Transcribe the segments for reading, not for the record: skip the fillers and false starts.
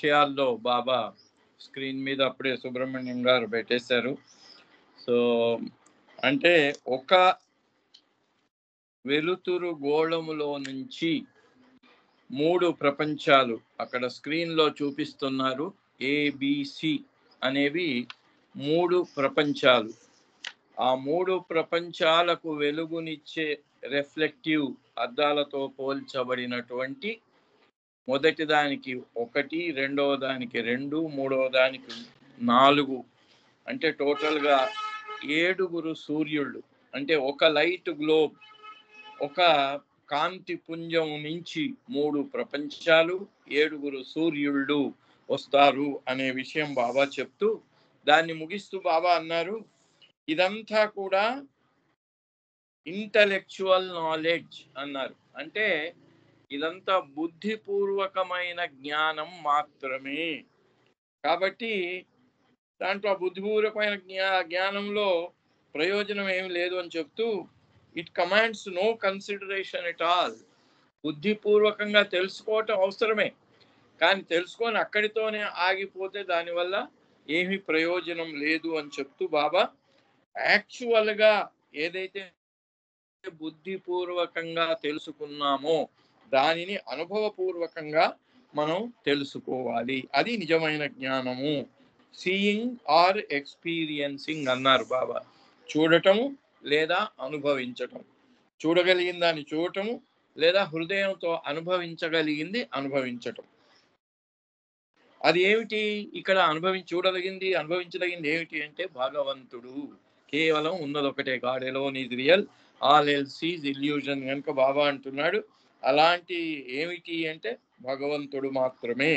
విషయాల్లో బాబా స్క్రీన్ మీద అప్పుడే సుబ్రహ్మణ్యం గారు పెట్టేశారు. సో అంటే ఒక వెలుతురు గోళములో నుంచి 3 ప్రపంచాలు అక్కడ స్క్రీన్లో చూపిస్తున్నారు. ఏబిసి అనేవి 3 ప్రపంచాలు. ఆ 3 ప్రపంచాలకు వెలుగునిచ్చే రిఫ్లెక్టివ్ అద్దాలతో పోల్చబడినటువంటి మొదటి దానికి 1, రెండవ దానికి 2, మూడవ దానికి 4, అంటే టోటల్గా 7 సూర్యుళ్ళు. అంటే ఒక లైట్ గ్లోబ్, ఒక కాంతి పుంజం నుంచి 3 ప్రపంచాలు, 7 సూర్యుళ్ళు వస్తారు అనే విషయం బాబా చెప్తూ, దాన్ని ముగిస్తూ బాబా అన్నారు, ఇదంతా కూడా ఇంటలెక్చువల్ నాలెడ్జ్ అన్నారు. అంటే ఇదంతా బుద్ధిపూర్వకమైన జ్ఞానం మాత్రమే. కాబట్టి దాంట్లో బుద్ధిపూర్వకమైన జ్ఞానంలో ప్రయోజనం ఏమి లేదు అని చెప్తూ, it commands no consideration at all. బుద్ధిపూర్వకంగా తెలుసుకోవటం అవసరమే, కానీ తెలుసుకొని అక్కడితోనే ఆగిపోతే దానివల్ల ఏమీ ప్రయోజనం లేదు అని చెప్తూ బాబా యాక్చువల్గా ఏదైతే బుద్ధిపూర్వకంగా తెలుసుకున్నామో దానిని అనుభవపూర్వకంగా మనం తెలుసుకోవాలి. అది నిజమైన జ్ఞానము. సీయింగ్ ఆర్ ఎక్స్పీరియన్సింగ్ అన్నారు బాబా. చూడటము లేదా అనుభవించటం. చూడగలిగిన దాన్ని చూడటము లేదా హృదయంతో అనుభవించగలిగింది అనుభవించటం. అది ఏమిటి? ఇక్కడ చూడదగింది అనుభవించదగింది ఏమిటి అంటే భగవంతుడు. కేవలం ఉన్నదొకటే, God alone is real, all else is illusion. కనుక బాబా అంటున్నాడు అలాంటి ఏమిటి అంటే భగవంతుడు మాత్రమే.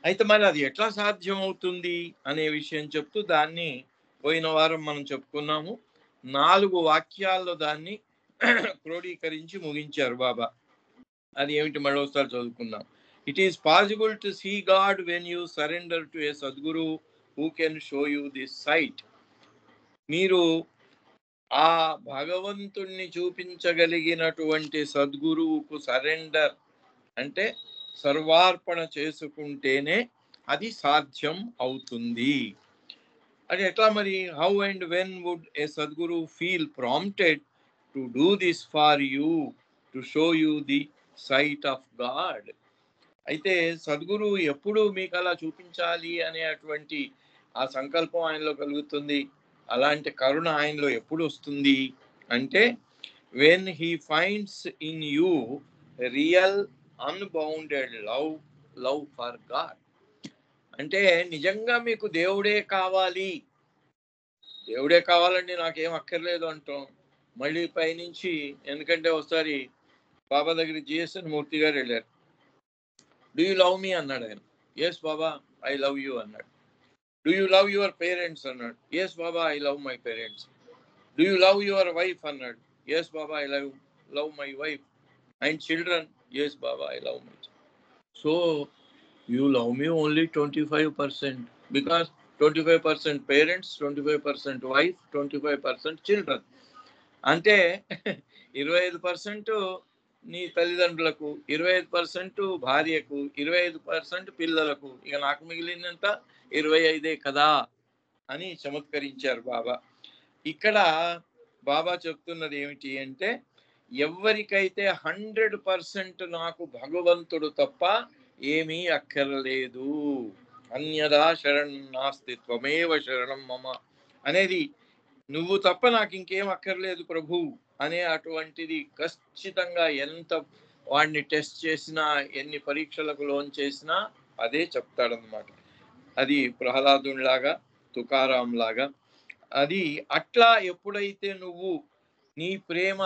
అయితే మరి అది ఎట్లా సాధ్యం అవుతుంది అనే విషయం చెప్తూ, దాన్ని పోయిన వారం మనం చెప్పుకున్నాము. 4 వాక్యాల్లో దాన్ని క్రోడీకరించి ముగించారు బాబా. అది ఏమిటి మరోసారి చదువుకుందాం. It is possible to see God when you surrender to a Sadguru who can show you this sight. మీరు ఆ భగవంతుణ్ణి చూపించగలిగినటువంటి సద్గురువుకు సరెండర్ అంటే సర్వార్పణ చేసుకుంటేనే అది సాధ్యం అవుతుంది. అది ఎట్లా మరి? How and when would a Sadguru feel prompted to do this for you to show you the sight of God? అయితే సద్గురు ఎప్పుడు మీకు అలా చూపించాలి అనేటువంటి ఆ సంకల్పం ఆయనలో కలుగుతుంది, అలాంటి కరుణ ఆయనలో ఎప్పుడు వస్తుంది అంటే when he finds in you real unbounded love for God. అంటే నిజంగా మీకు దేవుడే కావాలండి, నాకేం అక్కర్లేదు అంటాం. మళ్ళీ పైనుంచి, ఎందుకంటే ఒకసారి బాబా దగ్గర జిఎస్ఎన్ మూర్తి గారు వెళ్ళారు. డూ యూ లవ్ మీ అన్నాడు ఆయన. Yes Baba I love you అన్నాడు. Do you love your parents అన్నాడు. Yes Baba I love my parents. Do you love your wife అన్నాడు. Yes Baba I love my wife. And children? Yes Baba I love my. So you love me only 25%, because 25% parents, 25% wife, 25% children. అంటే 25% నీ తల్లిదండ్రులకు, 25% భార్యకు, 25% పిల్లలకు, ఇక నాకు మిగిలినంత 25 కదా అని చమత్కరించారు బాబా. ఇక్కడ బాబా చెప్తున్నది ఏమిటి అంటే ఎవరికైతే 100% నాకు భగవంతుడు తప్ప ఏమీ అక్కర్లేదు, అన్యదా శరణం నాస్తి త్వమేవ శరణం మమ అనేది, నువ్వు తప్ప నాకు ఇంకేం అక్కర్లేదు ప్రభు అనే అటువంటిది ఖచ్చితంగా ఎంత వాడిని టెస్ట్ చేసినా, ఎన్ని పరీక్షలకు లోన్ చేసినా అదే చెప్తాడనమాట. అది ప్రహ్లాదునిలాగా, తుకారాం లాగా. అది అట్లా ఎప్పుడైతే నువ్వు నీ ప్రేమ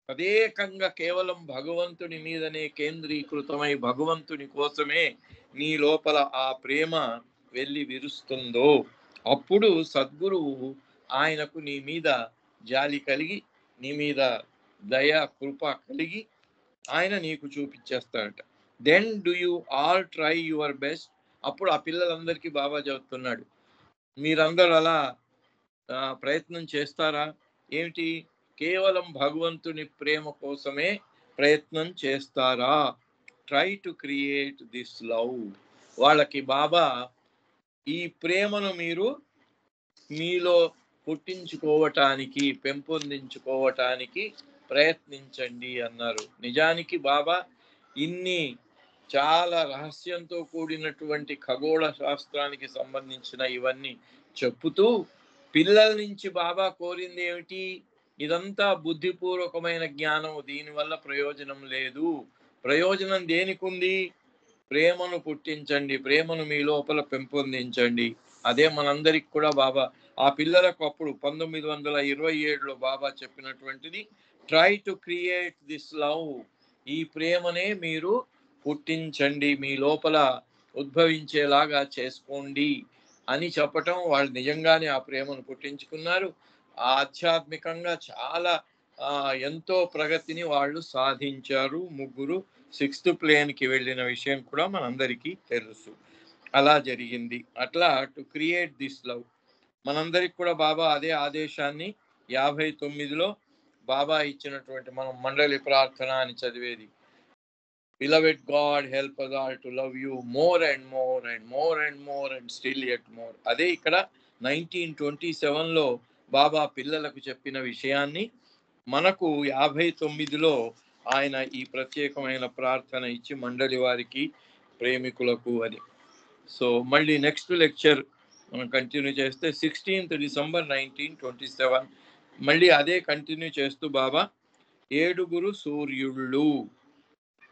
తదేకంగా కేవలం భగవంతుని మీదనే కేంద్రీకృతమై భగవంతుని కోసమే నీ లోపల ఆ ప్రేమ వెళ్ళి విరుస్తుందో అప్పుడు సద్గురువు ఆయనకు నీ మీద జాలి కలిగి, నీ మీద దయ కృప కలిగి ఆయన నీకు చూపించేస్తాడట. Then do you all try your best. అప్పుడు ఆ పిల్లలందరికీ బాబా చెబుతున్నాడు, మీరందరూ అలా ప్రయత్నం చేస్తారా? ఏమిటి? కేవలం భగవంతుని ప్రేమ కోసమే ప్రయత్నం చేస్తారా? Try to create this love. వాళ్ళకి బాబా ఈ ప్రేమను మీరు మీలో పుట్టించుకోవటానికి, పెంపొందించుకోవటానికి ప్రయత్నించండి అన్నారు. నిజానికి బాబా ఇన్ని చాలా రహస్యంతో కూడినటువంటి ఖగోళ శాస్త్రానికి సంబంధించిన ఇవన్నీ చెప్పుతూ పిల్లల నుంచి బాబా కోరింది ఏమిటి? ఇదంతా బుద్ధిపూర్వకమైన జ్ఞానం, దీనివల్ల ప్రయోజనం లేదు. ప్రయోజనం దేనికి ఉంది? ప్రేమను పుట్టించండి, ప్రేమను మీ లోపల పెంపొందించండి. అదే మనందరికి కూడా బాబా ఆ పిల్లలకు అప్పుడు 1927లో బాబా చెప్పినటువంటిది, try to create this love. ఈ ప్రేమనే మీరు పుట్టించండి, మీ లోపల ఉద్భవించేలాగా చేసుకోండి అని చెప్పటం. వాళ్ళు నిజంగానే ఆ ప్రేమను పుట్టించుకున్నారు. ఆధ్యాత్మికంగా చాలా ఎంతో ప్రగతిని వాళ్ళు సాధించారు. ముగ్గురు 6th ప్లేన్కి వెళ్ళిన విషయం కూడా మనందరికీ తెలుసు. అలా జరిగింది. అట్లా టు క్రియేట్ దిస్ లవ్ మనందరికి కూడా బాబా అదే ఆదేశాన్ని 59లో బాబా ఇచ్చినటువంటి, మనం మండలి ప్రార్థన అని చదివేది, Beloved God, help us all to love you more and more and more and more and still yet more. అదే ఇక్కడ 1927లో బాబా పిల్లలకు చెప్పిన విషయాన్ని మనకు 59లో ఆయన ఈ ప్రత్యేకమైన ప్రార్థన ఇచ్చి మండలి వారికి, ప్రేమికులకు అని. సో మళ్ళీ నెక్స్ట్ లెక్చర్ మనం కంటిన్యూ చేస్తే 16th December 1927 మళ్ళీ అదే కంటిన్యూ చేస్తూ బాబా 7 సూర్యుళ్ళు,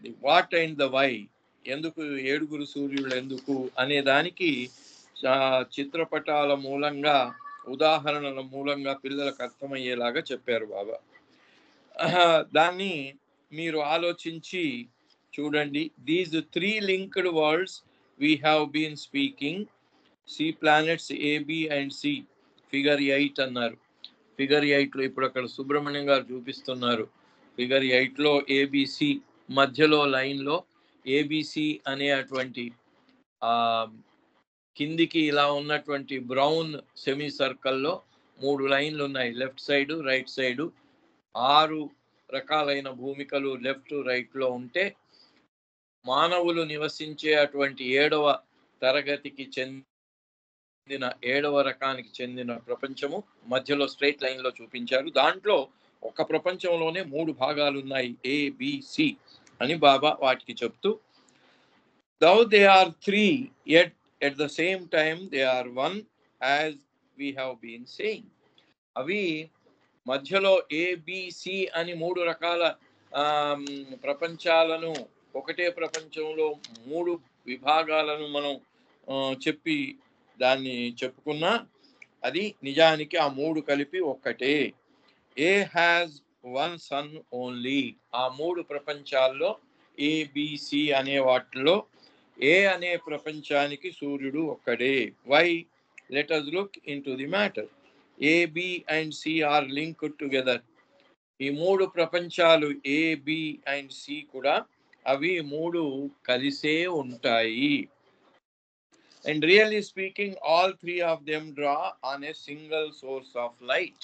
the what and the why, ఎందుకు 7 సూర్యుళ్ళు ఎందుకు అనే దానికి చిత్రపటాల మూలంగా, ఉదాహరణల మూలంగా పిల్లలకు అర్థమయ్యేలాగా చెప్పారు బాబా. దాన్ని మీరు ఆలోచించి చూడండి. These 3 linked worlds we have been speaking, C planets A, B and C, figure 8 అన్నారు. ఫిగర్ 8లో ఇప్పుడు అక్కడ సుబ్రహ్మణ్యం గారు చూపిస్తున్నారు. ఫిగర్ 8లో ఏబిసి మధ్యలో లైన్లో ఏబిసి అనే అటువంటి కిందికి ఇలా ఉన్నటువంటి బ్రౌన్ సెమీ సర్కిల్లో 3 లైన్లు ఉన్నాయి, లెఫ్ట్ సైడ్ రైట్ సైడ్. 6 రకాలైన భూమికలు లెఫ్ట్ రైట్లో ఉంటే, మానవులు నివసించే అటువంటి 7వ తరగతికి చెందిన 7వ రకానికి చెందిన ప్రపంచము మధ్యలో స్ట్రైట్ లైన్లో చూపించారు. దాంట్లో ఒక ప్రపంచంలోనే 3 భాగాలు ఉన్నాయి, ఏబిసి అని బాబా వాటికి చెప్తూ, though they are 3 yet at the same time they are one, as we have been saying. అవి మధ్యలో ఏబిసి అని 3 రకాల ప్రపంచాలను, ఒకటే ప్రపంచంలో 3 విభాగాలను మనం చెప్పి దాన్ని చెప్పుకున్నా, అది నిజానికి ఆ 3 కలిపి ఒక్కటే. ఏ హ్యాస్ వన్ సన్ ఓన్లీ. ఆ 3 ప్రపంచాల్లో ఏబిసి అనే వాటిలో ఏ అనే ప్రపంచానికి సూర్యుడు ఒక్కడే. Why? Let us look into the matter. A, B and C are linked together. ఈ 3 ప్రపంచాలు A, B and C కూడా అవి 3 కలిసే ఉంటాయి. And really speaking, all 3 of them draw on a single source of light.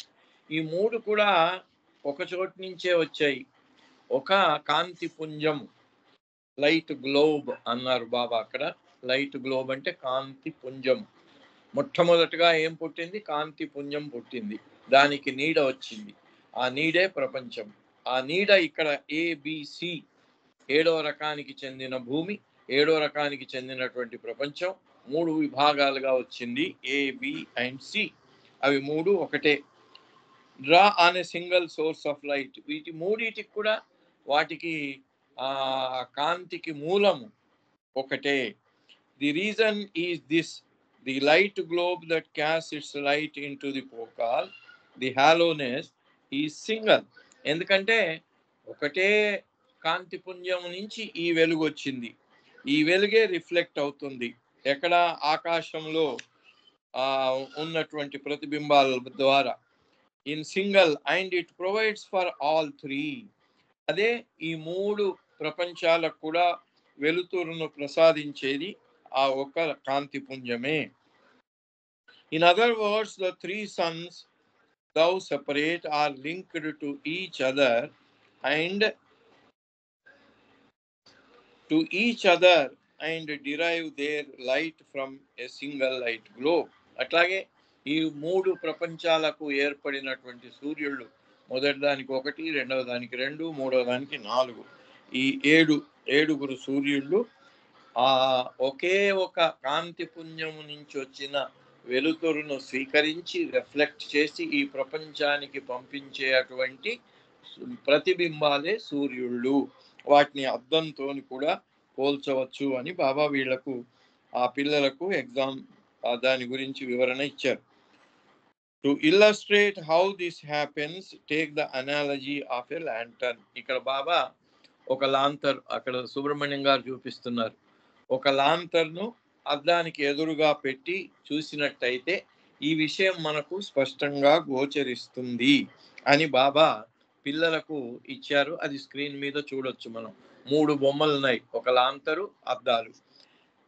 ఈ 3 కూడా ఒక చోటు నుంచే వచ్చాయి, ఒక కాంతి పుంజం. లైట్ గ్లోబ్ అన్నారు బాబా అక్కడ. లైట్ గ్లోబ్ అంటే కాంతి పుంజం. మొట్టమొదటిగా ఏం పుట్టింది? కాంతి పుంజం పుట్టింది, దానికి నీడ వచ్చింది, ఆ నీడే ప్రపంచం. ఆ నీడ ఇక్కడ ఏబిసి 7వ రకానికి చెందిన భూమి, 7వ రకానికి చెందినటువంటి ప్రపంచం 3 విభాగాలుగా వచ్చింది, ఏ, బి అండ్ సి. అవి 3 ఒకటే. Draw on a single source of light. వీటి 3టికి కూడా వాటికి కాంతికి మూలము ఒకటే. The reason is this, the light globe that casts its light into the focal, the hollowness is single. ఎందుకంటే ఒకటే కాంతి పుంజం నుంచి ఈ వెలుగు వచ్చింది, ఈ వెలుగే రిఫ్లెక్ట్ అవుతుంది ఎక్కడ? ఆకాశంలో ఉన్నటువంటి ప్రతిబింబాల ద్వారా, in single, and it provides for all 3. అదే ఈ 3 ప్రపంచాలకు కూడా వెలుతురును ప్రసాదించేది ఆ ఒక కాంతి పుంజమే. In other words, the 3 suns thou separate are linked to each other and to each other and derive their light from a single light globe. అట్లాగే ఈ 3 ప్రపంచాలకు ఏర్పడినటువంటి సూర్యుళ్ళు, మొదటి దానికి 1, రెండవ దానికి 2, మూడవ దానికి 4, ఈ 7 సూర్యుళ్ళు ఒకే ఒక కాంతి పుంజము నుంచి వచ్చిన వెలుతురును స్వీకరించి రిఫ్లెక్ట్ చేసి ఈ ప్రపంచానికి పంపించే అటువంటి ప్రతిబింబాలే సూర్యుళ్ళు. వాటిని అద్దంతో కూడా పోల్చవచ్చు అని బాబా వీళ్లకు ఆ పిల్లలకు ఎగ్జామ్ దాని గురించి వివరణ ఇచ్చారు. To illustrate how this happens take the analogy of a lantern. ఇక్కడ బాబా ఒక లాంతర్ అక్కడ సుబ్రహ్మణ్యం గారు చూపిస్తున్నారు. ఒక లాంతర్ను అద్దానికి ఎదురుగా పెట్టి చూసినట్టయితే ఈ విషయం మనకు స్పష్టంగా గోచరిస్తుంది అని బాబా పిల్లలకు ఇచ్చారు. అది స్క్రీన్ మీద చూడొచ్చు. మనం 3 బొమ్మలు ఉన్నాయి, ఒక లాంతరు, అద్దాలు.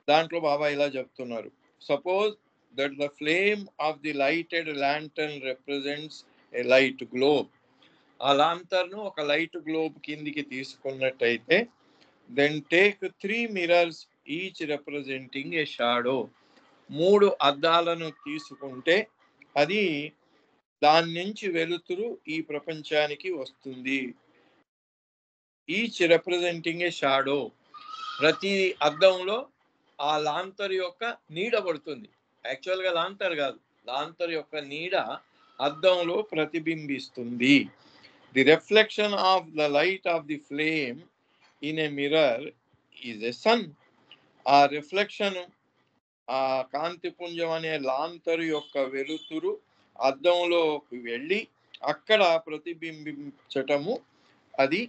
దాంట్లో బాబా ఇలా చెప్తున్నారు. Suppose that the flame of the lighted lantern represents a light globe. ఆ లాంతర్ను ఒక లైట్ గ్లోబ్ కిందికి తీసుకున్నట్టయితే then take 3 mirrors each representing a shadow. 3 అద్దాలను తీసుకుంటే అది దాని నుంచి వెలుతురు ఈ ప్రపంచానికి వస్తుంది. Each representing a shadow. ప్రతి అద్దంలో ఆ లాంతర్ యొక్క నీడ పడుతుంది. యాక్చువల్గా లాంతర్ కాదు, లాంతర్ యొక్క నీడ అద్దంలో ప్రతిబింబిస్తుంది. The reflection of the light of the flame in a mirror is a sun. ఆ రిఫ్లెక్షన్, ఆ కాంతిపుంజం అనే లాంతరు యొక్క వెలుతురు అద్దంలోకి వెళ్ళి అక్కడ ప్రతిబింబించటము, అది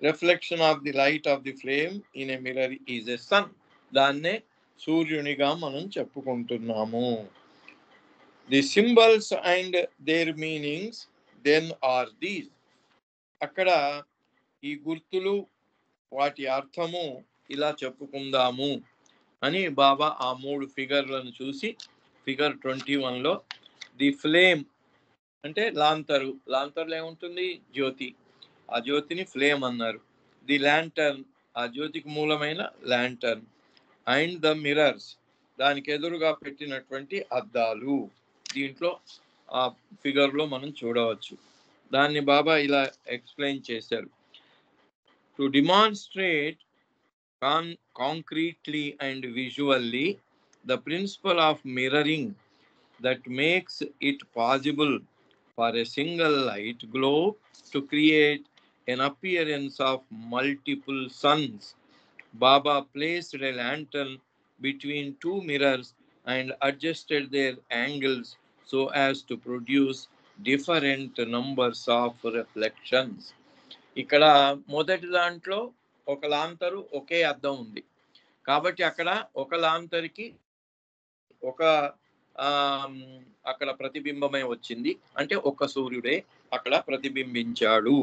reflection of the light of the flame in a mirror is a sun. దాన్నే సూర్యునిగా మనం చెప్పుకుంటున్నాము. The symbols and their meanings then are these. అక్కడ ఈ గుర్తులు, వాటి అర్థము ఇలా చెప్పుకుందాము అని బాబా ఆ 3 ఫిగర్లను చూసి ఫిగర్ 21లో ది ఫ్లేమ్ అంటే లాంతరు, లాంతర్లో ఏముంటుంది, జ్యోతి, ఆ జ్యోతిని ఫ్లేమ్ అన్నారు. ది ల్యాంటర్న్, ఆ జ్యోతికి మూలమైన ల్యాంటర్న్. అండ్ ద మిరర్స్, దానికి ఎదురుగా పెట్టినటువంటి అద్దాలు. దీంట్లో ఆ ఫిగర్లో మనం చూడవచ్చు. దాన్ని బాబా ఇలా ఎక్స్ప్లెయిన్ చేశారు. To demonstrate concretely and visually the principle of mirroring that makes it possible for a single light globe to create an appearance of multiple suns. Baba placed a lantern between 2 mirrors and adjusted their angles so as to produce different numbers of reflections. ఇక్కడ మొదటి దాంట్లో ఒక లాంతరు, ఒకే అద్దం ఉంది కాబట్టి అక్కడ ఒక లాంతర్కి ఒక అక్కడ ప్రతిబింబమై వచ్చింది, అంటే ఒక సూర్యుడే అక్కడ ప్రతిబింబించాడు.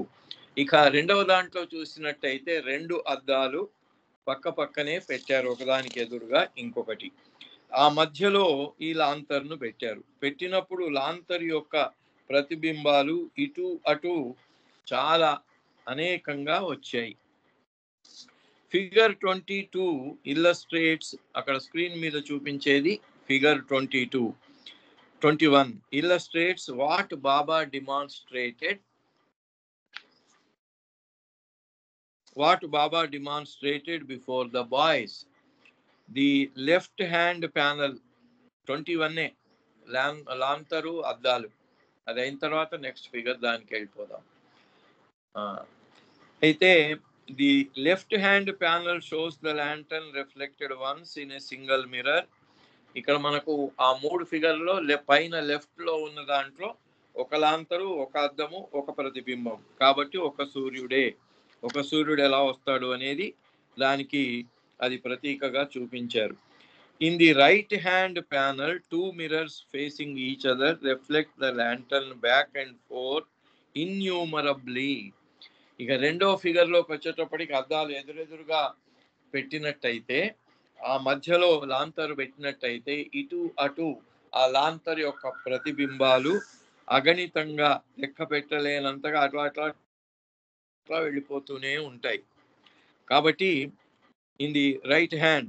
ఇక రెండవ దాంట్లో చూసినట్టయితే 2 అద్దాలు పక్క పక్కనే పెట్టారు, ఒకదానికి ఎదురుగా ఇంకొకటి. ఆ మధ్యలో ఈ లాంతర్ను పెట్టారు. పెట్టినప్పుడు లాంతర్ యొక్క ప్రతిబింబాలు ఇటు అటు చాలా అనేకంగా వచ్చాయి. ఫిగర్ 22 ఇల్లస్ట్రేట్స్, అక్కడ స్క్రీన్ మీద చూపించేది figure 21 illustrates what Baba demonstrated before the boys. The left hand panel 21 లాంతరు, అద్దాలు. అది అయిన తర్వాత నెక్స్ట్ ఫిగర్ దానికి వెళ్ళిపోదాం. అయితే the left hand panel shows the lantern reflected once in a single mirror. ఇక్కడ మనకు ఆ 3 ఫిగర్లో పైన లెఫ్ట్ లో ఉన్న దాంట్లో ఒక లాంతరు, ఒక అద్దము, ఒక ప్రతిబింబం. కాబట్టి ఒక సూర్యుడు ఎలా వస్తాడు అనేది దానికి అది ప్రతీకగా చూపించారు. In the right hand panel 2 mirrors facing each other reflect the lantern back and forth innumerably. ఇక రెండో ఫిగర్లోకి వచ్చేటప్పటికి అద్దాలు ఎదురెదురుగా పెట్టినట్టయితే, ఆ మధ్యలో లాంతరు పెట్టినట్టయితే ఇటు అటు ఆ లాంతర్ యొక్క ప్రతిబింబాలు అగణితంగా లెక్క పెట్టలేనంతగా అట్లా వెళ్ళిపోతూనే ఉంటాయి. కాబట్టి In the right hand,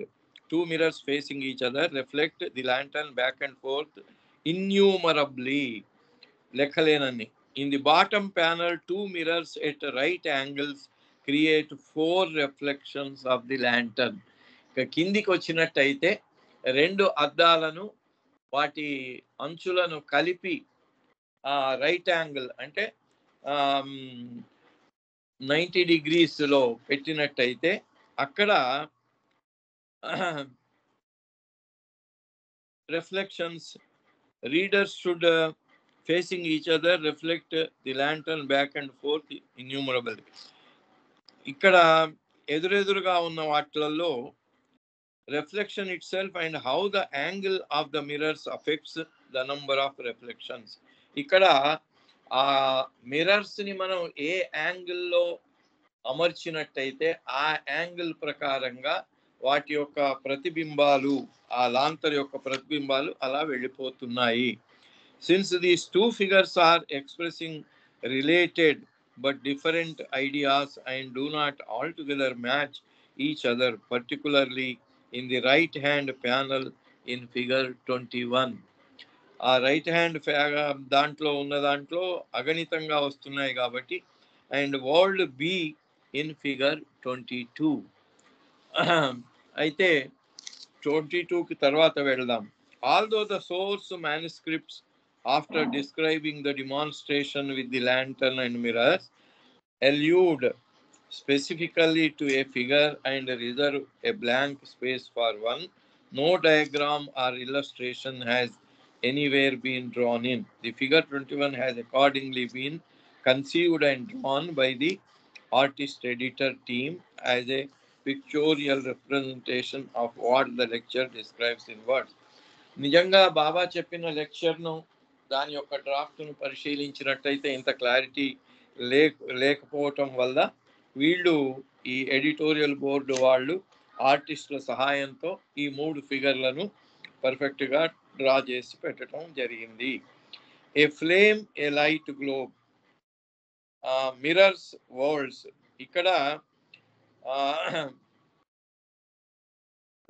two mirrors facing each other reflect the lantern back and forth innumerably. లెక్కలేనన్ని. In the bottom panel, two mirrors at right angles create 4 reflections of the lantern. ఇక కిందికి వచ్చినట్టయితే రెండు అద్దాలను వాటి అంచులను కలిపి రైట్ యాంగిల్ అంటే 90 degreesలో పెట్టినట్టయితే అక్కడ reflections, readers should facing each other reflect the lantern back and forth innumerably. ఇక్కడ ఎదురెదురుగా ఉన్న వాటిలలో reflection itself and how the angle of the mirrors affects the number of reflections. ఇక్కడ ఆ మిర్రర్స్ ని మనం ఏ యాంగిల్లో అమర్చినట్టయితే ఆ యాంగిల్ ప్రకారంగా వాటి యొక్క ప్రతిబింబాలు ఆ లాంతర్ యొక్క ప్రతిబింబాలు అలా వెళ్ళిపోతున్నాయి. Since these two figures are expressing related but different ideas and do not altogether match each other, particularly in the right hand panel in figure 21. ఆ రైట్ హ్యాండ్ దాంట్లో ఉన్న దాంట్లో అగణితంగా వస్తున్నాయి కాబట్టి and world be in figure 22. అయితే 22కి తర్వాత వెళ్దాం. Although the source manuscripts, after describing the demonstration with the lantern and mirrors, allude specifically to a figure and reserve a blank space for one, no diagram or illustration has anywhere been drawn in. The figure 21 has accordingly been conceived and drawn by the artist editor team as a pictorial representation of what the lecture describes in words. నిజంగా బాబా చెప్పిన లెక్చర్ను దాని యొక్క డ్రాఫ్ట్ను పరిశీలించినట్టయితే ఇంత clarity లేకపోవటం వల్ల వీళ్ళు ఈ editorial board వాళ్ళు ఆర్టిస్టుల సహాయంతో ఈ 3 ఫిగర్లను పర్ఫెక్ట్గా డ్రా చేసి పెట్టడం జరిగింది. ఏ ఫ్లేమ్, ఏ లైట్ గ్లోబ్, మిరర్స్, వరల్డ్స్. ఇక్కడ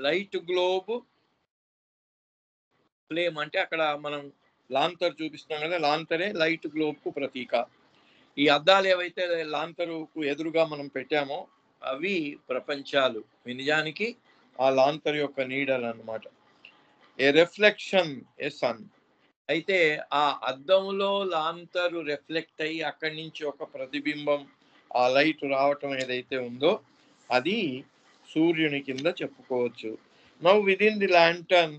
లైట్ గ్లోబ్, ఫ్లేమ్ అంటే అక్కడ మనం లాంతర్ చూపిస్తున్నాం కదా, లాంతరే లైట్ గ్లోబ్కు ప్రతీక. ఈ అద్దాలు ఏవైతే లాంతరుకు ఎదురుగా మనం పెట్టామో అవి ప్రపంచాలు, నిజానికి ఆ లాంతర్ యొక్క నీడలు అన్నమాట. A reflection, a sun. అయితే ఆ అద్దంలో లాంతరు రిఫ్లెక్ట్ అయ్యి అక్కడి నుంచి ఒక ప్రతిబింబం ఆ లైట్ రావటం ఏదైతే ఉందో అది సూర్యుని కింద చెప్పుకోవచ్చు. Now within the lantern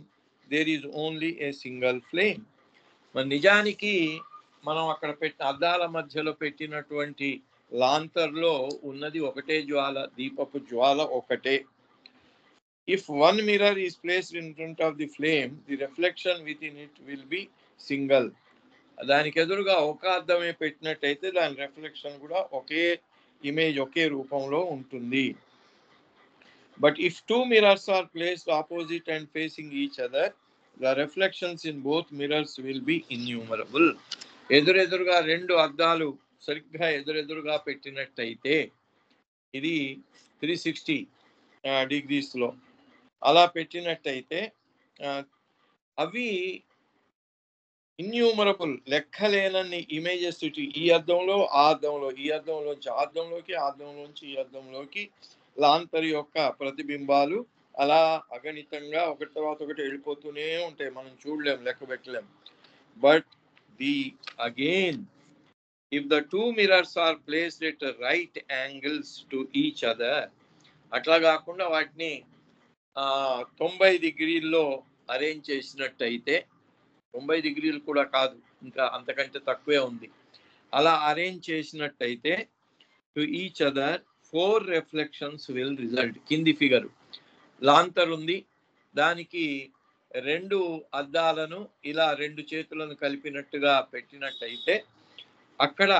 there is only a single flame. మరి నిజానికి మనం అక్కడ పెట్టిన అద్దాల మధ్యలో పెట్టినటువంటి లాంతర్లో ఉన్నది ఒకటే జ్వాల, దీపపు జ్వాల ఒకటే. If one mirror is placed in front of the flame, the reflection within it will be single. దానికి ఎదురుగా ఒక అద్దమే పెట్టినట్టయితే దాని రిఫ్లెక్షన్ కూడా ఒకే ఇమేజ్, ఒకే రూపంలో ఉంటుంది. But if two mirrors are placed opposite and facing each other, the reflections in both mirrors will be innumerable. ఎదురెదురుగా రెండు అద్దాలు సరిగ్గా ఎదురెదురుగా పెట్టినట్టయితే ఇది 360 degreesలో అలా పెట్టినట్టయితే అవి ఇన్యూమరబుల్, లెక్కలేనన్ని ఇమేజెస్ ఇటు ఈ అద్దంలో ఆ అద్దంలో, ఈ అద్దంలోంచి ఆ అద్దంలోకి, ఆ అద్దంలోంచి ఈ అద్దంలోకి లాంతరి యొక్క ప్రతిబింబాలు అలా అగణితంగా ఒకటి తర్వాత ఒకటి వెళ్ళిపోతూనే ఉంటాయి. మనం చూడలేం, లెక్క పెట్టలేం. But again, if the two mirrors are placed at right angles to each other, అట్లా కాకుండా వాటిని 90 డిగ్రీల్లో అరేంజ్ చేసినట్టయితే, 90 డిగ్రీలు కూడా కాదు, ఇంకా అంతకంటే తక్కువే ఉంది, అలా అరేంజ్ చేసినట్టయితే to each other 4 reflections will result. కింది ఫిగర్ లాంతర్ ఉంది, దానికి 2 అద్దాలను ఇలా 2 చేతులను కలిపినట్టుగా పెట్టినట్టయితే అక్కడ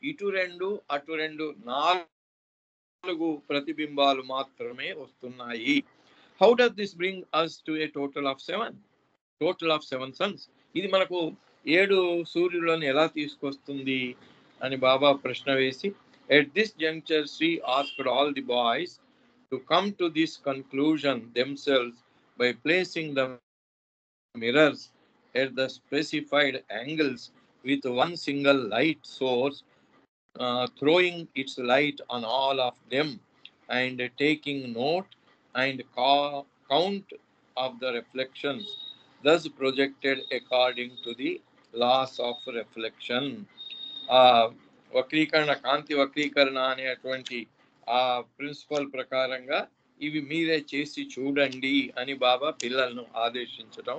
ఇటు 2 అటు 2 4 ప్రతిబింబాలు మాత్రమే వస్తున్నాయి. How does this bring us to a total of 7 suns? ఇది మనకు 7 సూర్యులను ఎలా తీసుకొస్తుంది అని బాబా ప్రశ్న వేసి, at this juncture Shri asked all the boys to come to this conclusion themselves by placing the mirrors at the specified angles with one single light source, throwing its light on all of them and taking note and count of the reflections thus projected according to the laws of reflection. వక్రీకరణ, కాంతి వక్రీకరణ అనేటువంటి ఆ principal ప్రకారంగా ఇవి మీరే చేసి చూడండి అని బాబా పిల్లలను ఆదేశించడం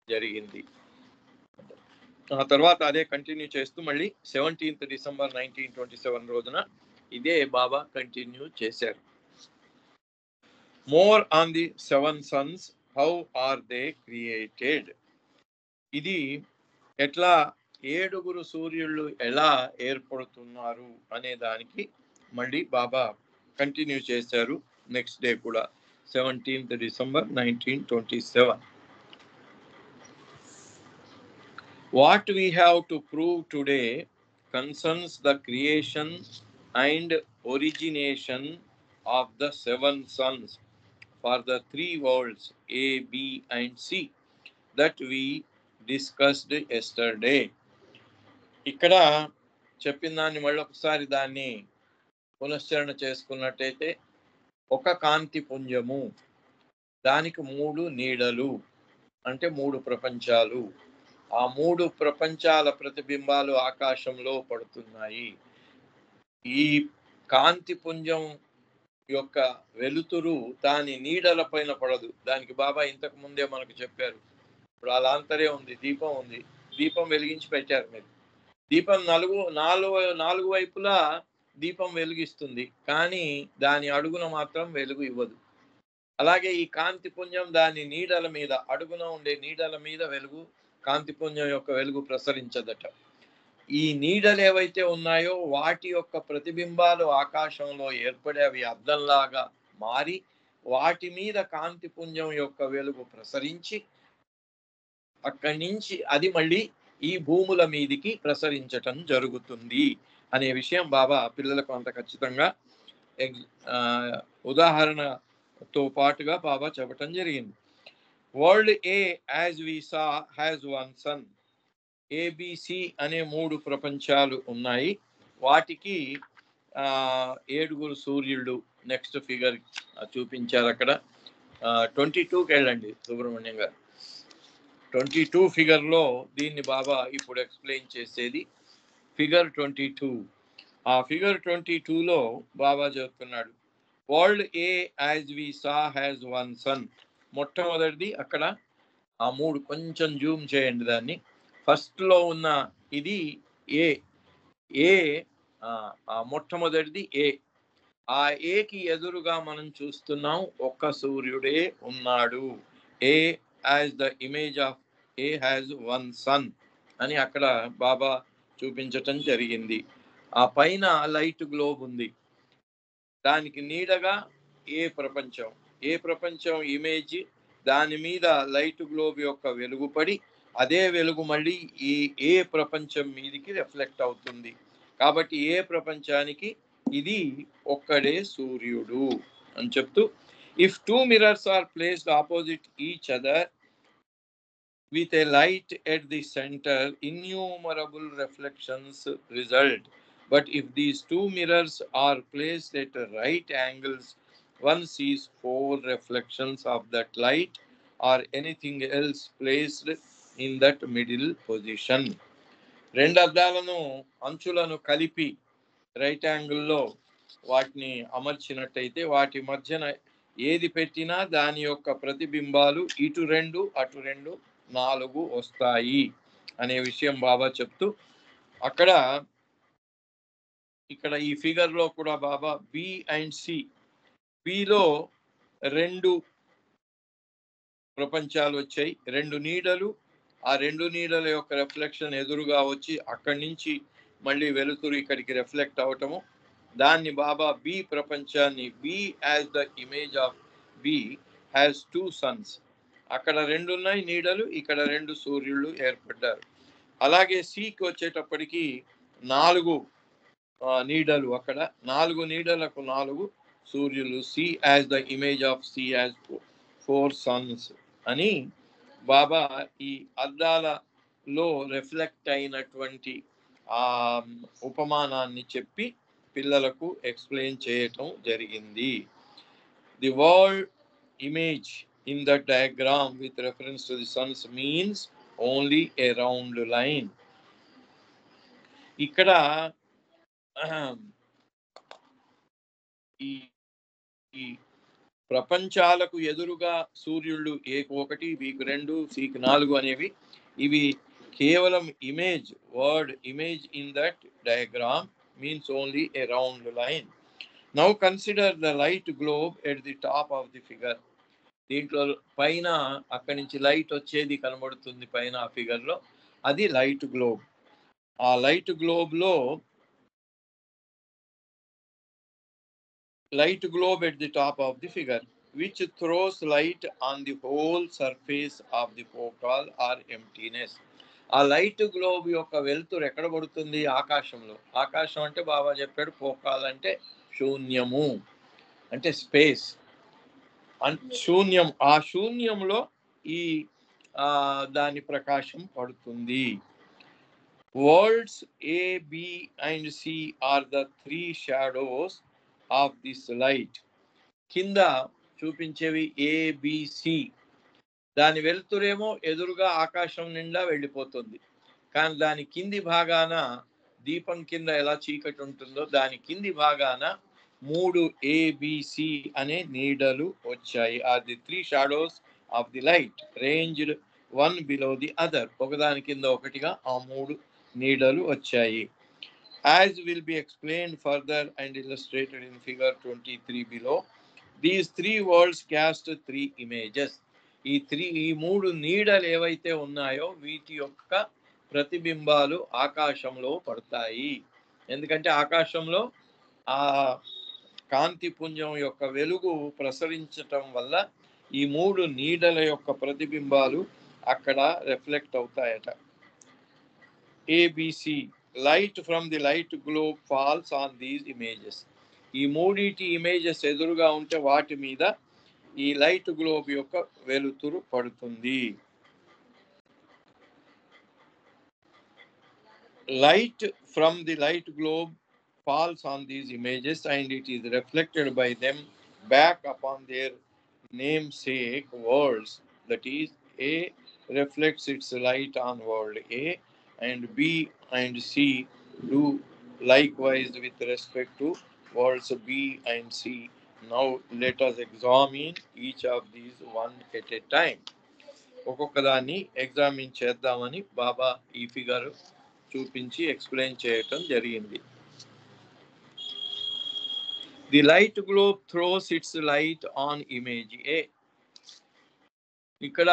జరిగింది. ఆ తర్వాత అదే కంటిన్యూ చేస్తూ మళ్ళీ 17th December 1927 రోజున ఇదే బాబా కంటిన్యూ చేశారు. More on the 7 sons, how are they created. ఇది ఎట్లా 7 సూర్యుళ్ళు ఎలా ఏర్పడుతున్నారు అనే దానికి మళ్ళీ బాబా కంటిన్యూ చేశారు నెక్స్ట్ డే కూడా, 17th December 1927. What we have to prove today concerns the creation and origination of the 7 sons for the 3 worlds A, B and C that we discussed yesterday. ఇక్కడ చెప్పిన దాన్ని మళ్ళీ ఒకసారి దాన్ని పునశ్చరణ చేసుకున్నట్టయితే, ఒక కాంతి పుంజము, దానికి 3 నీడలు అంటే 3 ప్రపంచాలు. ఆ 3 ప్రపంచాల ప్రతిబింబాలు ఆకాశంలో పడుతున్నాయి. ఈ కాంతి పుంజం యొక్క వెలుతురు దాని నీడల పైన పడదు. దానికి బాబా ఇంతకు ముందే మనకు చెప్పారు. ఇప్పుడు అలాంతరే ఉంది, దీపం ఉంది, దీపం వెలిగించి పెట్టారు మీరు. దీపం నాలుగు వైపులా దీపం వెలిగిస్తుంది, కానీ దాని అడుగున మాత్రం వెలుగు ఇవ్వదు. అలాగే ఈ కాంతి పుంజం దాని నీడల మీద, అడుగున ఉండే నీడల మీద వెలుగు, కాంతి పుంజం యొక్క వెలుగు ప్రసరించదట. ఈ నీడలు ఏవైతే ఉన్నాయో వాటి యొక్క ప్రతిబింబాలు ఆకాశంలో ఏర్పడి అవి అద్దంలాగా మారి వాటి మీద కాంతి పుంజం యొక్క వెలుగు ప్రసరించి అక్కడి నుంచి అది మళ్ళీ ఈ భూముల మీదికి ప్రసరించటం జరుగుతుంది అనే విషయం బాబా పిల్లలకు అంత ఖచ్చితంగా ఉదాహరణతో పాటుగా బాబా చెప్పటం జరిగింది. World A as we saw has 1 son. ABC అనే 3 ప్రపంచాలు ఉన్నాయి. వాటికి 7 సూర్యుళ్ళు. నెక్స్ట్ ఫిగర్ చూపించారు అక్కడ. 22కి వెళ్ళండి సుబ్రహ్మణ్యం గారు. 22 ఫిగర్లో దీన్ని బాబా ఇప్పుడు ఎక్స్ప్లెయిన్ చేసేది ఫిగర్ 22. ఆ ఫిగర్ 22లో బాబా చెప్తున్నాడు, world A as we saw has 1 son. మొట్టమొదటిది అక్కడ ఆ 3 కొంచెం జూమ్ చేయండి దాన్ని. ఫస్ట్లో ఉన్న ఇది ఏ మొట్టమొదటిది ఏ. ఆ ఏకి ఎదురుగా మనం చూస్తున్నాం ఒక్క సూర్యుడే ఉన్నాడు. A as the image of A has 1 son అని అక్కడ బాబా చూపించటం జరిగింది. ఆ పైన లైట్ గ్లోబ్ ఉంది, దానికి నీడగా ఏ ప్రపంచం ఇమేజ్, దాని మీద లైట్ గ్లోబ్ యొక్క వెలుగు పడి అదే వెలుగు మళ్ళీ ఈ ఏ ప్రపంచం మీదికి రిఫ్లెక్ట్ అవుతుంది. కాబట్టి ఏ ప్రపంచానికి ఇది ఒక్కడే సూర్యుడు అని చెప్తూ, if 2 mirrors are placed opposite each other with a light at the center, innumerable reflections result. But if these 2 mirrors are placed at right angles, one sees 4 reflections of that light or anything else placed in that middle position. 2 అద్దాలను అంచులను కలిపి right యాంగిల్లో వాటిని అమర్చినట్టయితే వాటి మధ్యన ఏది పెట్టినా దాని యొక్క ప్రతిబింబాలు ఇటు 2 అటు 2 4 వస్తాయి అనే విషయం బాబా చెప్తూ, ఇక్కడ ఈ ఫిగర్లో కూడా బాబా బి అండ్ సి, బిలో 2 ప్రపంచాలు వచ్చాయి, 2 నీడలు. ఆ 2 నీడల యొక్క రిఫ్లెక్షన్ ఎదురుగా వచ్చి అక్కడి నుంచి మళ్ళీ వెలుతురు ఇక్కడికి రిఫ్లెక్ట్ అవటము, దాన్ని బాబా బి ప్రపంచాన్ని, B as the image of B has 2 sons. అక్కడ 2 ఉన్నాయి నీడలు, ఇక్కడ 2 సూర్యుళ్ళు ఏర్పడ్డారు. అలాగే సికి వచ్చేటప్పటికి 4 నీడలు, అక్కడ 4 నీడలకు 4 సూర్యులు, C as the image of C as 4 suns అని బాబా ఈ అద్దాలలో రిఫ్లెక్ట్ అయినటువంటి ఆ ఉపమానాన్ని చెప్పి పిల్లలకు ఎక్స్ప్లెయిన్ చేయటం జరిగింది. The world image in the diagram with reference to the suns means only a round line. ఇక్కడ ఈ ప్రపంచాలకు ఎదురుగా సూర్యుడు A1, B2, C4 అనేవి ఇవి కేవలం image, word image in that diagram means only a round line. Now consider the light globe at the top of the figure. దీంట్లో పైన అక్కడి నుంచి లైట్ వచ్చేది కనబడుతుంది పైన ఆ ఫిగర్ లో, అది లైట్ గ్లోబ్. ఆ లైట్ గ్లోబ్ లో light globe at the top of the figure which throws light on the whole surface of the focal or emptiness. ఆ లైట్ గ్లోబ్ యొక్క వెలుతురు ఎక్కడ పడుతుంది? ఆకాశంలో. ఆకాశం అంటే బాబా చెప్పాడు ఫోకాల్ అంటే శూన్యము, అంటే స్పేస్, శూన్యం. ఆ శూన్యంలో ఈ దాని ప్రకాశం పడుతుంది. World's A, B and C are the 3 shadows of this light. కింద చూపించేవి ABC. దాని వెలుతురేమో ఎదురుగా ఆకాశం నిండా వెళ్ళిపోతుంది. కానీ దాని కింది భాగాన దీపం కింద ఎలా చీకటి ఉంటుందో దాని కింది భాగాన 3 ABC అనే నీడలు వచ్చాయి. Are the 3 shadows of the light ranged one below the other. ఒకదాని కింద ఒకటిగా ఆ 3 నీడలు వచ్చాయి. As will be explained further and illustrated in figure 23 below, these 3 worlds cast 3 images. ఈ 3 నీడలు ఏవైతే ఉన్నాయో వీటి యొక్క ప్రతిబింబాలు ఆకాశంలో పడతాయి. ఎందుకంటే ఆకాశంలో ఆ కాంతి పుంజం యొక్క వెలుగు ప్రసరించటం వల్ల ఈ 3 నీడల యొక్క ప్రతిబింబాలు అక్కడ reflect అవుతాయట. ABC, light from the light globe falls on these images. ఈ 3 ఇమేజెస్ ఎదురుగా ఉంటే వాటి మీద ఈ లైట్ గ్లోబ్ యొక్క వెలుతురు పడుతుంది. Light from the light globe falls on these images and it is reflected by them back upon their namesake worlds. That is, A reflects its light on world A and B and C do likewise with respect to worlds B and C. Now let us examine each of these one at a time. ఒక్కొక్క దాన్ని examine చేద్దామని బాబా ఈ figure చూపించి explain చేయటం జరిగింది. The light globe throws its light on image A. ఇక్కడ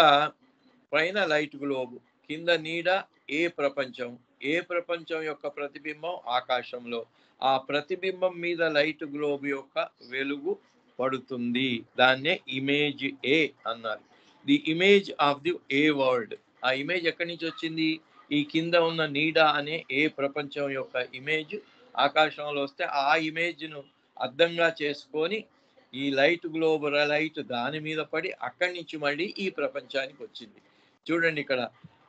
పైన light globe, కింద నీడ ఏ ప్రపంచం. ఏ ప్రపంచం యొక్క ప్రతిబింబం ఆకాశంలో. ఆ ప్రతిబింబం మీద లైట్ గ్లోబ్ యొక్క వెలుగు పడుతుంది. దాన్నే ఇమేజ్ ఏ అన్నారు. The image of the A world. ఆ ఇమేజ్ ఎక్కడి నుంచి వచ్చింది? ఈ కింద ఉన్న నీడ అనే ఏ ప్రపంచం యొక్క ఇమేజ్ ఆకాశంలో వస్తే ఆ ఇమేజ్ను అర్థంగా చేసుకొని ఈ లైట్ గ్లోబ్ లైట్ దాని మీద పడి అక్కడి నుంచి మళ్ళీ ఈ ప్రపంచానికి వచ్చింది. చూడండి ఇక్కడ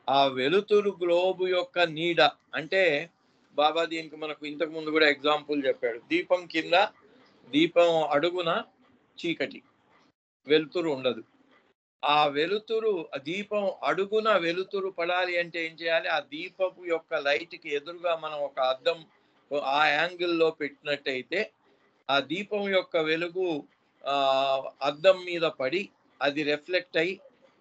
ఆ వెలుతురు గ్లోబ్ యొక్క నీడ అంటే బాబా దీనికి మనకు ఇంతకు ముందు కూడా ఎగ్జాంపుల్ చెప్పాడు. దీపం కింద, దీపం అడుగున చీకటి, వెలుతురు ఉండదు. ఆ వెలుతురు, దీపం అడుగున వెలుతురు పడాలి అంటే ఏం చేయాలి? ఆ దీపపు యొక్క లైట్కి ఎదురుగా మనం ఒక అద్దం ఆ యాంగిల్లో పెట్టినట్టయితే ఆ దీపం యొక్క వెలుగు అద్దం మీద పడి అది రిఫ్లెక్ట్ అయి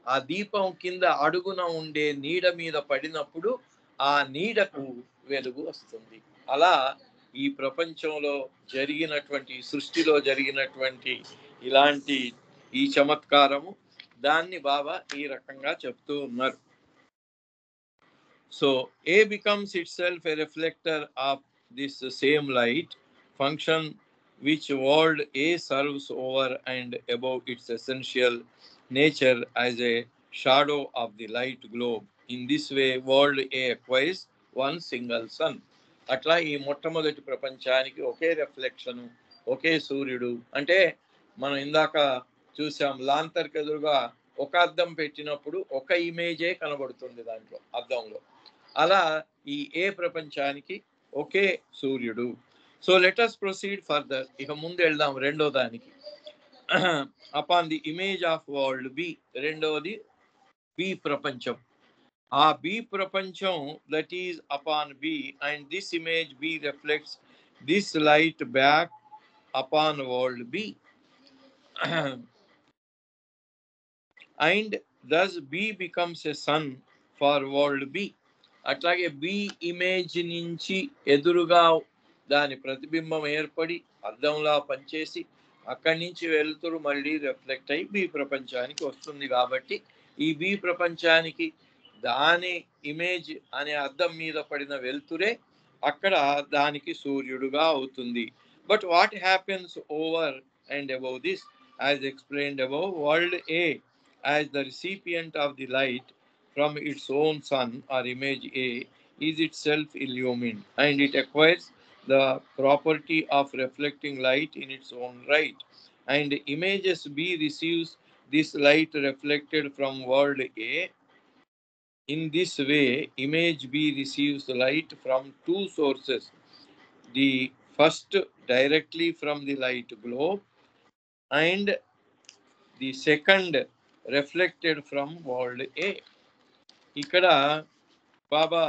ఆ దీపం కింద అడుగున ఉండే నీడ మీద పడినప్పుడు ఆ నీడకు వెలుగు వస్తుంది. అలా ఈ ప్రపంచంలో జరిగినటువంటి, సృష్టిలో జరిగినటువంటి ఇలాంటి ఈ చమత్కారము దాన్ని బాబా ఈ రకంగా చెప్తూ ఉన్నారు. So A becomes itself a reflector of this same light function which world A serves over and above its essential nature as a shadow of the light globe. In this way world A acquires one single sun. అట్లా ఈ మొట్టమొదటి ప్రపంచానికి ఒకే reflection ఒకే సూర్యుడు. అంటే మనం ఇందాక చూసాం లాంతర్కి ఎదురుగా ఒక అద్దం పెట్టినప్పుడు ఒక ఇమేజే కనబడుతుంది దాంట్లో అద్దంలో. అలా ఈ ఏ ప్రపంచానికి ఒకే సూర్యుడు. So let us proceed further. ఇక ముందు వెళ్దాం రెండో దానికి. Upon the image of world B. రెండవది బి ప్రపంచం. ఆ బి ప్రపంచం that is upon B and this image B reflects this light back upon world B and thus B becomes a sun for world B. అట్లాగే B image నుంచి ఎదురుగా దాని ప్రతిబింబం ఏర్పడి అద్దంలా పనిచేసి అక్కడి నుంచి వెలుతురు మళ్ళీ రిఫ్లెక్ట్ అయి బి ప్రపంచానికి వస్తుంది. కాబట్టి ఈ బి ప్రపంచానికి దాని ఇమేజ్ అనే అద్దం మీద పడిన వెలుతురే అక్కడ దానికి సూర్యుడుగా అవుతుంది. But what happens over and above this, as explained above, world A as the recipient of the light from its own sun or image A is itself illumined and it acquires the property of reflecting light in its own right. And images B receives this light reflected from world A. In this way, image B receives the light from two sources. The first directly from the light globe and the second reflected from world A. ఇక్కడ బాబా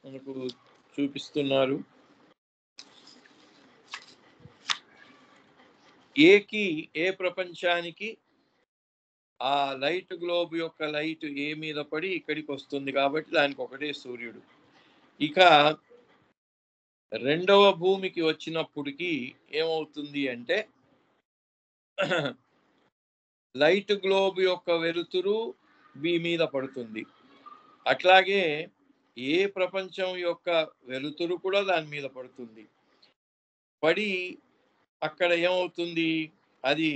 మనకు చూపిస్తున్నారు. ఏకి ఏ ప్రపంచానికి ఆ light globe యొక్క light ఏ మీద పడి ఇక్కడికి వస్తుంది కాబట్టి దానికి ఒకటే సూర్యుడు. ఇక రెండవ భూమికి వచ్చినప్పటికీ ఏమవుతుంది అంటే లైట్ గ్లోబ్ యొక్క వెలుతురు బి మీద పడుతుంది. అట్లాగే ఏ ప్రపంచం యొక్క వెలుతురు కూడా దాని మీద పడుతుంది. పడి అక్కడ ఏమవుతుంది, అది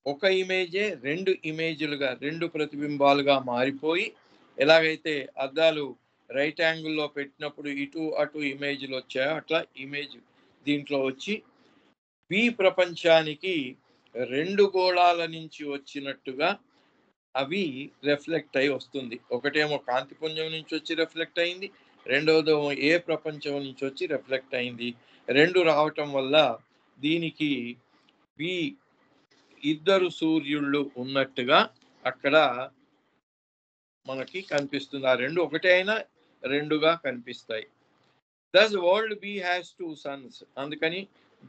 ఒక ఇమేజే రెండు ఇమేజ్లుగా రెండు ప్రతిబింబాలుగా మారిపోయి ఎలాగైతే అద్దాలు రైట్ యాంగిల్లో పెట్టినప్పుడు ఇటు అటు ఇమేజ్లు వచ్చాయో అట్లా ఇమేజ్ దీంట్లో వచ్చి బి ప్రపంచానికి రెండు గోళాల నుంచి వచ్చినట్టుగా అవి రిఫ్లెక్ట్ అయి వస్తుంది. ఒకటేమో కాంతిపుంజం నుంచి వచ్చి రిఫ్లెక్ట్ అయింది, రెండవదేమో ఏ ప్రపంచం నుంచి వచ్చి రిఫ్లెక్ట్ అయింది. రెండు రావటం వల్ల దీనికి బి ఇద్దరు సూర్యుళ్ళు ఉన్నట్టుగా అక్కడ మనకి కనిపిస్తుంది. ఆ రెండు ఒకటే అయినా రెండుగా కనిపిస్తాయి. Thus world B has two suns. అందుకని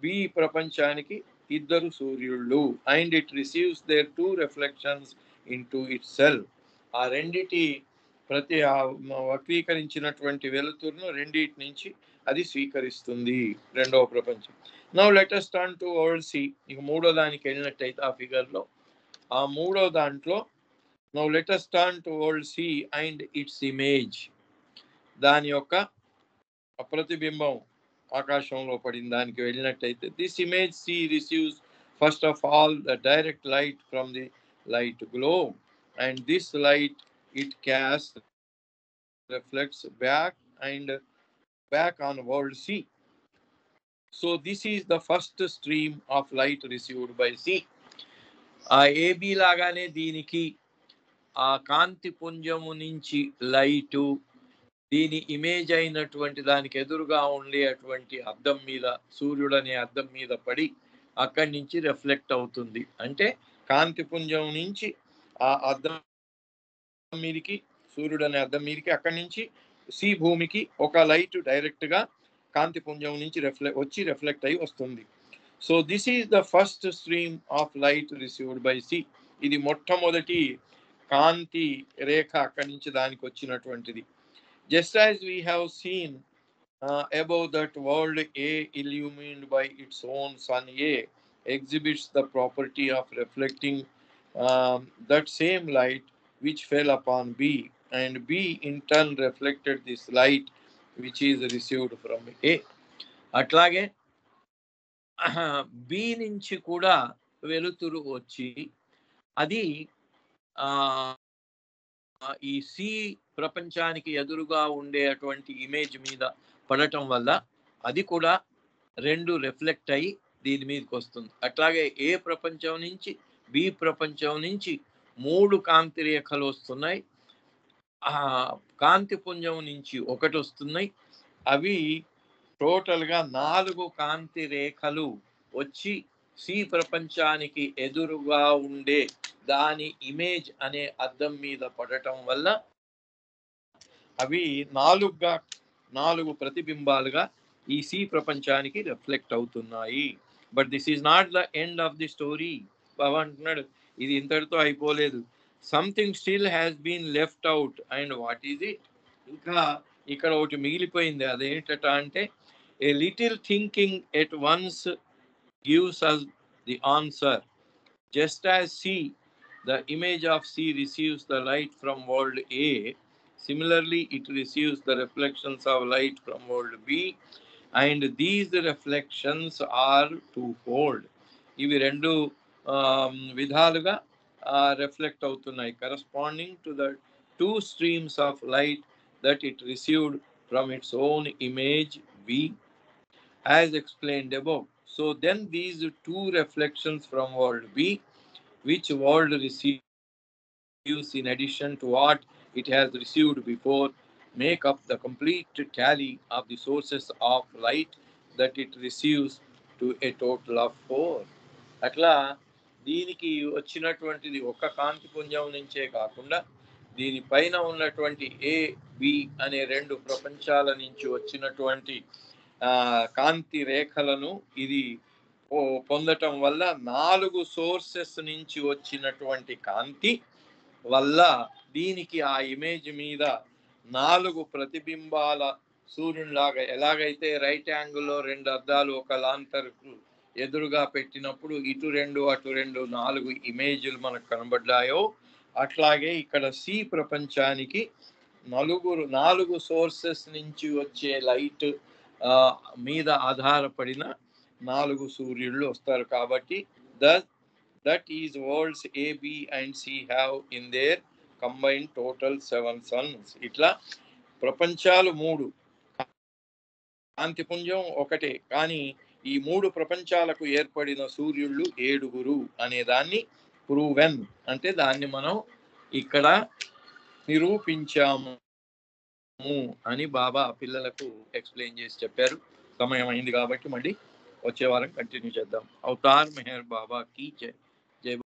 బి ప్రపంచానికి ఇద్దరు సూర్యుళ్ళు. And it receives their two reflections into itself. ఆ రెండిటి ప్రతి వక్రీకరించినటువంటి వెలుతురును రెండిటి నుంచి అది స్వీకరిస్తుంది రెండవ ప్రపంచం. Now let us turn to world C. ఇక మూడో దానికి వెళ్ళినట్టయితే ఆ ఫిగర్లో ఆ మూడో దాంట్లో now let us turn to world C and its image. దాని యొక్క ప్రతిబింబం ఆకాశంలో పడిన దానికి వెళ్ళినట్టయితే this image C receives first of all the direct light from the light globe and this light it cast reflects back on world C. So this is the first stream of light received by C. ఆ AB లాగానే దీనికి ఆ కాంతి పుంజము నుంచి light దీని image అయినటువంటి దానికి ఎదురుగా ఉండేటువంటి అద్దం మీద సూర్యుడు అనే అద్దం మీద పడి అక్కడి నుంచి రిఫ్లెక్ట్ అవుతుంది. అంటే కాంతిపుంజం నుంచి ఆ అద్దం మీదకి సూర్యుడు అనే అద్దం మీదకి అక్కడి నుంచి సి భూమికి ఒక లైట్ డైరెక్ట్ గా కాంతిపుంజం నుంచి వచ్చి రిఫ్లెక్ట్ అయి వస్తుంది. So this is the first stream of light received by C. ఇది మొట్టమొదటి కాంతి రేఖ అక్కడి నుంచి దానికి వచ్చినటువంటిది. Just as we have seen above that world A illumined by its own sun A exhibits the property of reflecting that same light which fell upon B and B in turn reflected this light which is received from A. అట్లాగే B నుంచి కూడా వెలుతురు వచ్చి అది ఈ C ప్రపంచానికి ఎదురుగా ఉండేటువంటి ఇమేజ్ మీద పడటం వల్ల అది కూడా రెండు రిఫ్లెక్ట్ అయ్యి దీని మీదకి వస్తుంది. అట్లాగే ఏ ప్రపంచం నుంచి బి ప్రపంచం నుంచి 3 కాంతి రేఖలు వస్తున్నాయి. ఆ కాంతి పుంజం నుంచి ఒకటి వస్తున్నాయి. అవి టోటల్‌గా 4 కాంతి రేఖలు వచ్చి సి ప్రపంచానికి ఎదురుగా ఉండే దాని ఇమేజ్ అనే అద్దం మీద పడటం వల్ల అవి 4 ప్రతిబింబాలుగా ఈ సి ప్రపంచానికి రిఫ్లెక్ట్ అవుతున్నాయి. But this is not the end of the story. Baba అంటున్నాడు ఇది ఇంతటితో అయిపోలేదు. Something still has been left out and what is it? ఇంకా ఇక్కడ ఒకటి మిగిలిపోయింది. అదేంటట అంటే a little thinking at once gives us the answer. Just as C, the image of C receives the light from world A, similarly it receives the reflections of light from world B, and these reflections are twofold. ఇవి రెండు విధాలుగా reflect అవుతున్నాయి, corresponding to the two streams of light that it received from its own image V, as explained above. So then these two reflections from world B, which world receives in addition to what it has received before, make up the complete tally of the sources of light that it receives to a total of 4. అట్లా దీనికి వచ్చినటువంటిది ఒక కాంతి పుంజం నుంచే కాకుండా దీనిపైన ఉన్నటువంటి A B అనే 2 ప్రపంచాల నుంచి వచ్చినటువంటి కాంతి రేఖలను ఇది పొందటం వల్ల 4 సోర్సెస్ నుంచి వచ్చినటువంటి కాంతి వల్ల దీనికి ఆ ఇమేజ్ మీద 4 ప్రతిబింబాల సూర్యునిలాగా, ఎలాగైతే రైట్ యాంగిల్లో 2 అద్దాలు ఒక లాంతర్కు ఎదురుగా పెట్టినప్పుడు ఇటు 2 అటు 2 4 ఇమేజ్లు మనకు కనబడ్డాయో, అట్లాగే ఇక్కడ సి ప్రపంచానికి 4 సోర్సెస్ నుంచి వచ్చే లైట్ మీద ఆధారపడిన 4 సూర్యుళ్ళు వస్తారు. కాబట్టి that is worlds A, B and C have in their combined total 7 suns. ఇట్లా ప్రపంచాలు 3, కాంతిపుంజం ఒకటే, కానీ ఈ 3 ప్రపంచాలకు ఏర్పడిన సూర్యుళ్ళు 7 అనే దాన్ని ప్రూవెన్ అంటే దాన్ని మనం ఇక్కడ నిరూపించాము అని బాబా పిల్లలకు ఎక్స్ప్లెయిన్ చేసి చెప్పారు. సమయం అయింది కాబట్టి మళ్ళీ వచ్చే వారం కంటిన్యూ చేద్దాం. అవతార్ మెహర్ బాబా కీ జై.